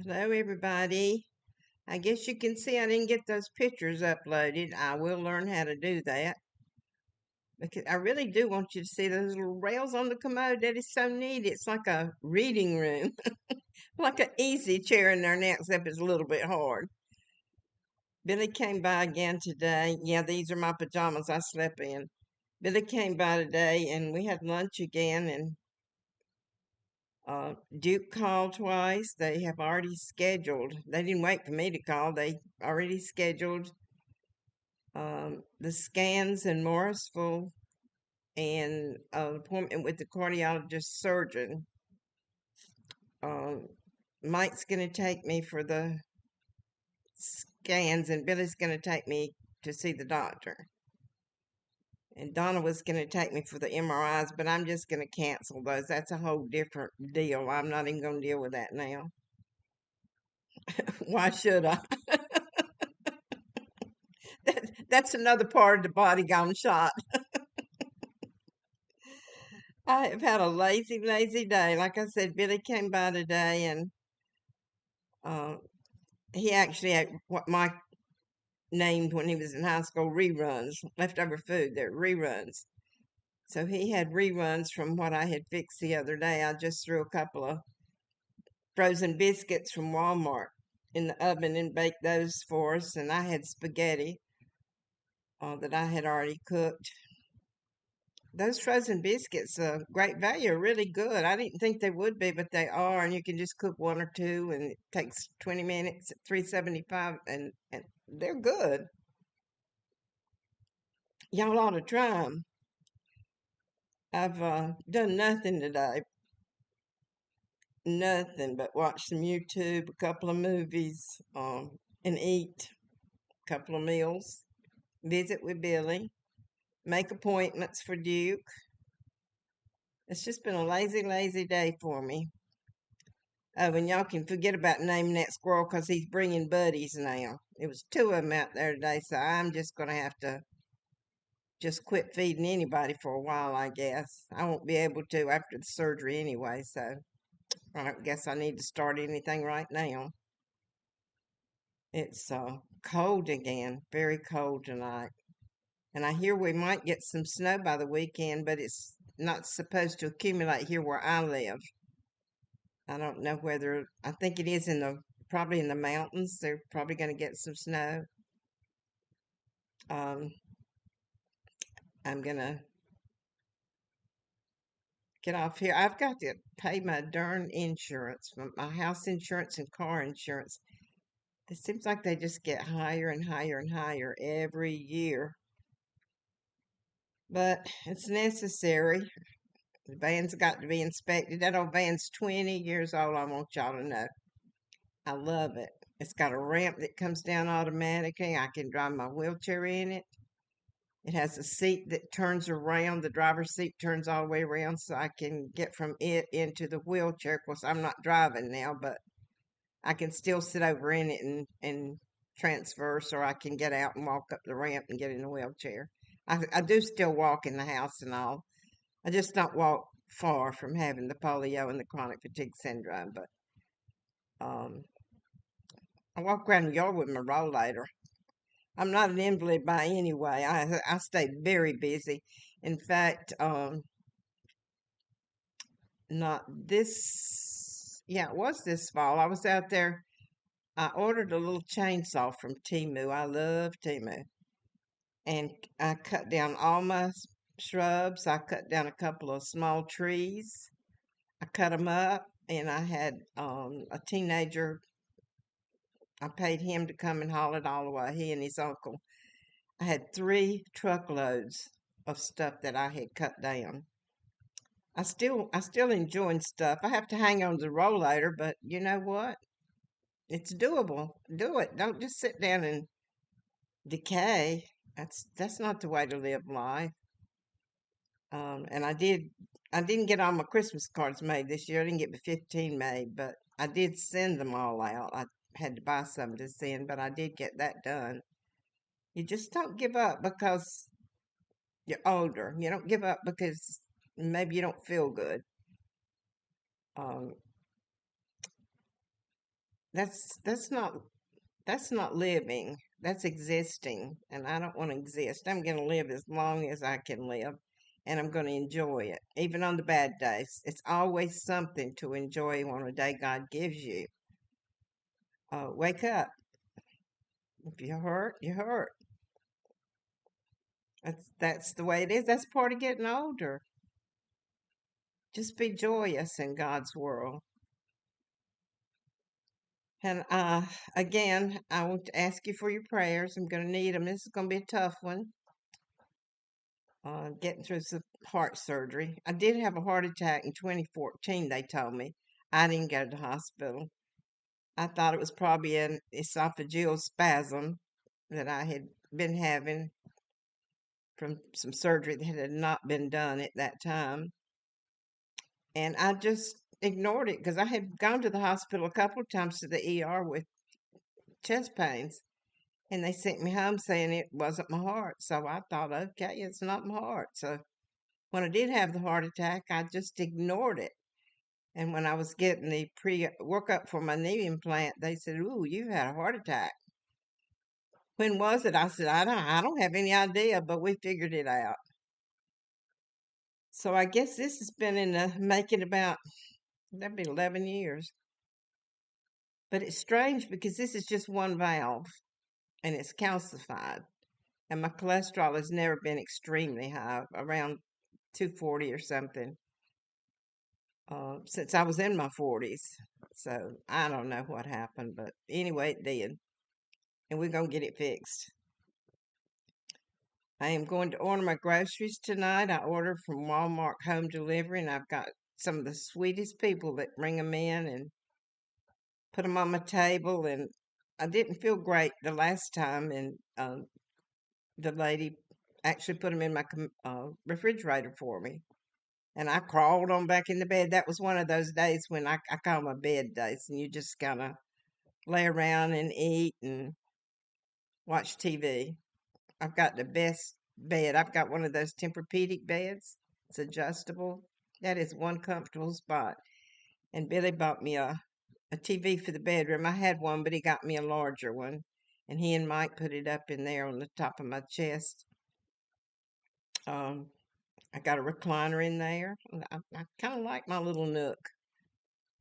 Hello, everybody. I guess you can see I didn't get those pictures uploaded. I will learn how to do that because I really do want you to see those little rails on the commode. That is so neat. It's like a reading room, like an easy chair in there now, except it's a little bit hard. Billy came by again today. Yeah, these are my pajamas I slept in. Billy came by today and we had lunch again, and Duke called twice. They have already scheduled. They didn't wait for me to call. They already scheduled the scans in Morrisville and an appointment with the cardiologist surgeon. Um, Mike's going to take me for the scans, and Billy's going to take me to see the doctor. And Donna was going to take me for the MRIs, but I'm just going to cancel those. That's a whole different deal. I'm not even going to deal with that now. Why should I? That's another part of the body gone shot. I have had a lazy, lazy day. Like I said, Billy came by today, and uh, he actually had what Mike named when he was in high school reruns, leftover food. They're reruns. So he had reruns from what I had fixed the other day. I just threw a couple of frozen biscuits from Walmart in the oven and baked those for us. And I had spaghetti that I had already cooked. Those frozen biscuits, great value, are really good. I didn't think they would be, but they are, and you can just cook one or two, and it takes 20 minutes at 375, and they're good. Y'all ought to try them. I've done nothing today, nothing but watch some YouTube, a couple of movies, and eat a couple of meals, visit with Billy, make appointments for Duke. It's just been a lazy, lazy day for me. Oh, and y'all can forget about naming that squirrel because he's bringing buddies now. It was two of them out there today, so I'm just going to have to just quit feeding anybody for a while, I guess. I won't be able to after the surgery anyway, so I don't guess I need to start anything right now. It's cold again, very cold tonight. And I hear we might get some snow by the weekend, but it's not supposed to accumulate here where I live. I don't know whether, I think it is probably in the mountains. They're probably going to get some snow. Um, I'm going to get off here. I've got to pay my darn insurance, my house insurance and car insurance. It seems like they just get higher and higher and higher every year. But it's necessary. The van's got to be inspected. That old van's 20 years old, I want y'all to know. I love it. It's got a ramp that comes down automatically. I can drive my wheelchair in it. It has a seat that turns around. The driver's seat turns all the way around so I can get from it into the wheelchair. Of course, I'm not driving now, but I can still sit over in it and transfer so I can get out and walk up the ramp and get in the wheelchair. I do still walk in the house and all. I just don't walk far from having the polio and the chronic fatigue syndrome, but um, I walk around the yard with my rollator. I'm not an invalid by any way. I stay very busy. In fact, not this, yeah, it was this fall. I was out there. I ordered a little chainsaw from Timu. I love Timu. And I cut down all my shrubs. I cut down a couple of small trees. I cut them up, and I had a teenager. I paid him to come and haul it all away, he and his uncle. I had 3 truckloads of stuff that I had cut down. I still enjoying stuff. I have to hang on to the rollator, but you know what? It's doable. Do it. Don't just sit down and decay. That's not the way to live life. And I didn't get all my Christmas cards made this year. I didn't get the 15 made, but I did send them all out. I had to buy some to send, but I did get that done. You just don't give up because you're older. You don't give up because maybe you don't feel good. Um, that's not that's not living. That's existing, and I don't want to exist. I'm going to live as long as I can live, and I'm going to enjoy it, even on the bad days. It's always something to enjoy on a day God gives you. Wake up. If you're hurt, you're hurt. That's the way it is. That's part of getting older. Just be joyous in God's world. And again, I want to ask you for your prayers. I'm going to need them. This is going to be a tough one. Getting through some heart surgery. I did have a heart attack in 2014, they told me. I didn't go to the hospital. I thought it was probably an esophageal spasm that I had been having from some surgery that had not been done at that time. And I just ignored it because I had gone to the hospital a couple of times to the ER with chest pains. And they sent me home saying it wasn't my heart. So I thought, okay, it's not my heart. So when I did have the heart attack, I just ignored it. And when I was getting the pre workup for my knee implant, they said, "Ooh, you've had a heart attack." When was it? I said, I don't have any idea, but we figured it out. So I guess this has been in the making about, that'd be 11 years. But it's strange because this is just one valve and it's calcified. And my cholesterol has never been extremely high, around 240 or something, since I was in my 40s. So I don't know what happened, but anyway, it did. And we're going to get it fixed. I am going to order my groceries tonight. I ordered from Walmart home delivery, and I've got some of the sweetest people that bring them in and put them on my table. And I didn't feel great the last time, and the lady actually put them in my refrigerator for me. And I crawled on back in the bed. That was one of those days when I call my bed days, and you just kind of lay around and eat and watch TV. I've got the best bed. I've got one of those Tempur-Pedic beds. It's adjustable. That is one comfortable spot. And Billy bought me a TV for the bedroom. I had one, but he got me a larger one. And he and Mike put it up in there on the top of my chest. Um, I got a recliner in there. I kind of like my little nook.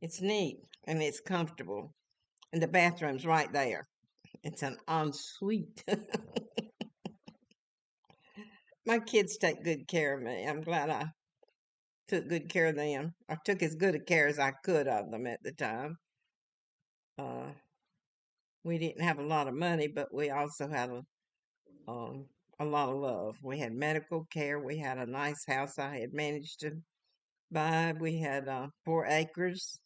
It's neat and it's comfortable. And the bathroom's right there. It's an ensuite. My kids take good care of me. I'm glad I took good care of them. I took as good a care as I could of them at the time. Uh, we didn't have a lot of money, but we also had a lot of love. We had medical care. We had a nice house I had managed to buy. We had 4 acres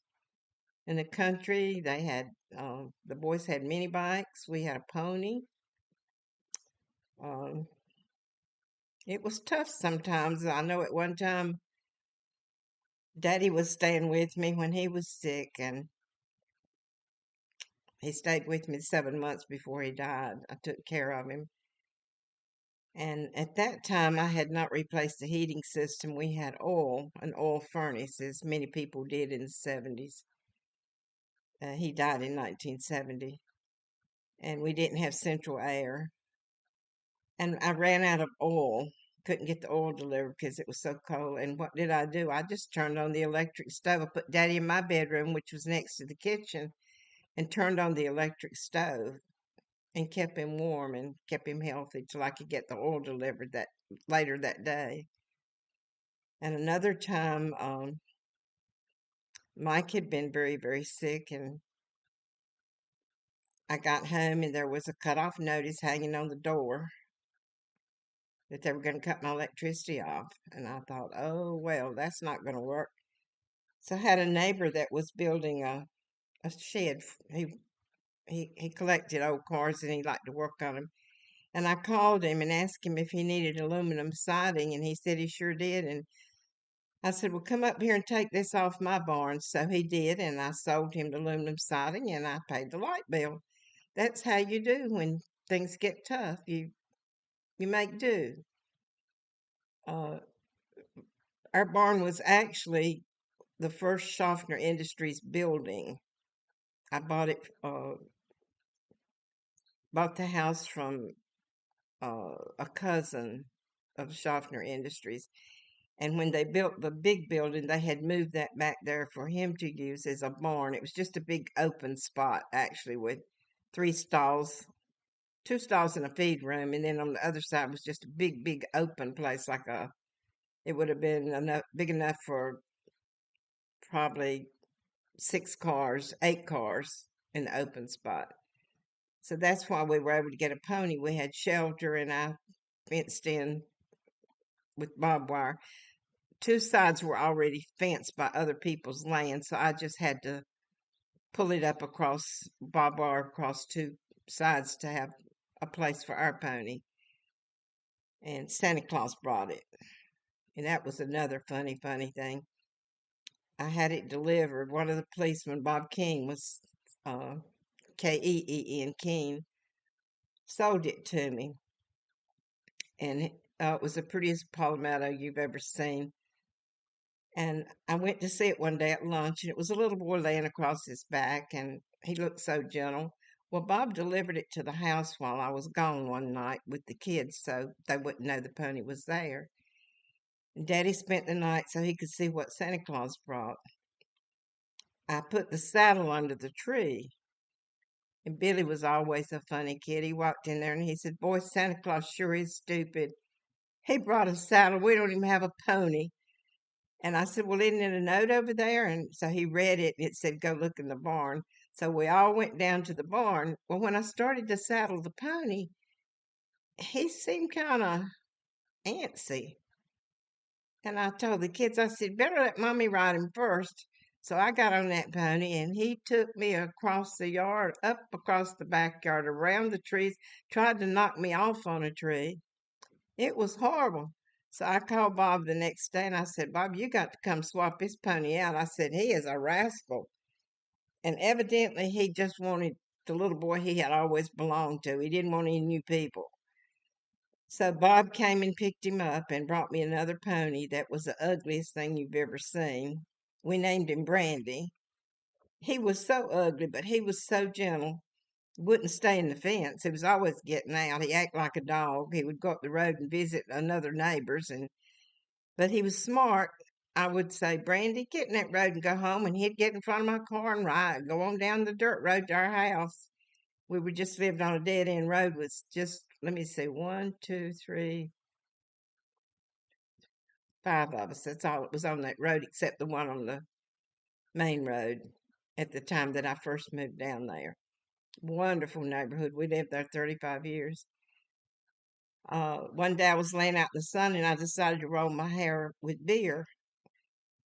in the country. They had the boys had mini bikes. We had a pony. Um, it was tough sometimes. I know at one time Daddy was staying with me when he was sick, and he stayed with me 7 months before he died. I took care of him. And at that time, I had not replaced the heating system. We had an oil furnace, as many people did in the 70s. He died in 1970. And we didn't have central air. And I ran out of oil. Couldn't get the oil delivered because it was so cold. And what did I do? I just turned on the electric stove. I put Daddy in my bedroom, which was next to the kitchen, and turned on the electric stove and kept him warm and kept him healthy till I could get the oil delivered that later that day. And another time, Mike had been very, very sick, and I got home and there was a cutoff notice hanging on the door that they were going to cut my electricity off. And I thought, oh well, that's not going to work. So I had a neighbor that was building a shed. He collected old cars and he liked to work on them. And I called him and asked him if he needed aluminum siding, and he said he sure did. And I said, well, come up here and take this off my barn. So he did, and I sold him the aluminum siding and I paid the light bill. That's how you do when things get tough. You make do. Uh, our barn was actually the first Schaffner Industries building. I bought the house from a cousin of Schaffner Industries. And when they built the big building, they had moved that back there for him to use as a barn. It was just a big open spot, actually, with 3 stalls, 2 stalls and a feed room. And then on the other side was just a big, big open place, it would have been big enough for probably 6 cars, 8 cars in the open spot. So that's why we were able to get a pony. We had shelter and I fenced in with barbed wire. 2 sides were already fenced by other people's land, so I just had to pull it up across barbed wire across 2 sides to have a place for our pony. And Santa Claus brought it. And that was another funny thing. I had it delivered. One of the policemen, Bob King, was uh, Keen King, sold it to me. And it was the prettiest palmetto you've ever seen. And I went to see it one day at lunch, and it was a little boy laying across his back, and he looked so gentle. Well, Bob delivered it to the house while I was gone one night with the kids, so they wouldn't know the pony was there. And Daddy spent the night so he could see what Santa Claus brought. I put the saddle under the tree, and Billy was always a funny kid. He walked in there and he said, "Boy, Santa Claus sure is stupid. He brought a saddle. We don't even have a pony." And I said, "Well, isn't it a note over there?" And so he read it, and it said, "Go look in the barn." So we all went down to the barn. Well, when I started to saddle the pony, he seemed kind of antsy. And I told the kids, I said, "Better let Mommy ride him first." So I got on that pony, and he took me across the yard, up across the backyard, around the trees, tried to knock me off on a tree. It was horrible. So I called Bob the next day and I said, "Bob, you got to come swap his pony out." I said, "He is a rascal." And evidently he just wanted the little boy he had always belonged to. He didn't want any new people. So Bob came and picked him up and brought me another pony that was the ugliest thing you've ever seen. We named him Brandy. He was so ugly, but he was so gentle. Wouldn't stay in the fence. He was always getting out. He acted like a dog. He would go up the road and visit another neighbors, but he was smart. I would say, "Brandy, get in that road and go home." And he'd get in front of my car and ride, go on down the dirt road to our house. We were just lived on a dead end road with just, let me see, 5 of us. That's all it was on that road, except the one on the main road at the time that I first moved down there. Wonderful neighborhood. We lived there 35 years. One day I was laying out in the sun and I decided to roll my hair with beer.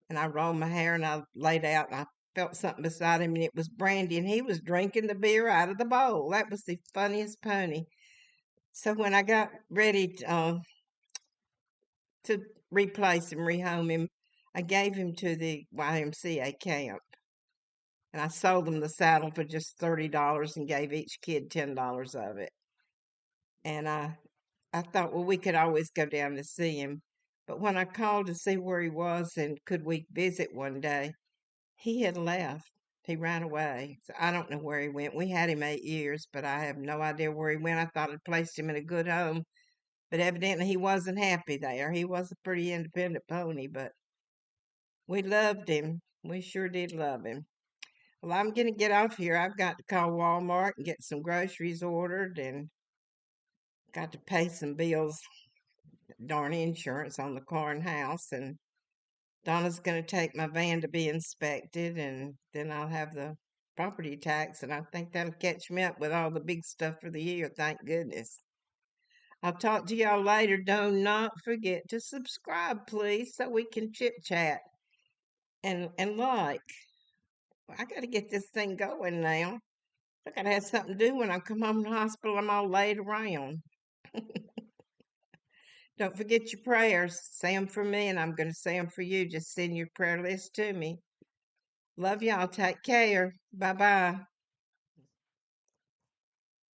And I rolled my hair and I laid out and I felt something beside him and it was Brandy and he was drinking the beer out of the bowl. That was the funniest pony. So when I got ready to replace him, rehome him, I gave him to the YMCA camp. And I sold them the saddle for just $30 and gave each kid $10 of it. And I thought, well, we could always go down to see him. But when I called to see where he was and could we visit one day, he had left. He ran away. So I don't know where he went. We had him 8 years, but I have no idea where he went. I thought I'd placed him in a good home, but evidently he wasn't happy there. He was a pretty independent pony, but we loved him. We sure did love him. Well, I'm going to get off here. I've got to call Walmart and get some groceries ordered and got to pay some bills, darn insurance on the car and house. And Donna's going to take my van to be inspected, and then I'll have the property tax, and I think that'll catch me up with all the big stuff for the year, thank goodness. I'll talk to y'all later. Do not forget to subscribe, please, so we can chit chat and like. I got to get this thing going now. I got to have something to do when I come home from the hospital. I'm all laid around. Don't forget your prayers. Say them for me, and I'm going to say them for you. Just send your prayer list to me. Love y'all. Take care. Bye bye.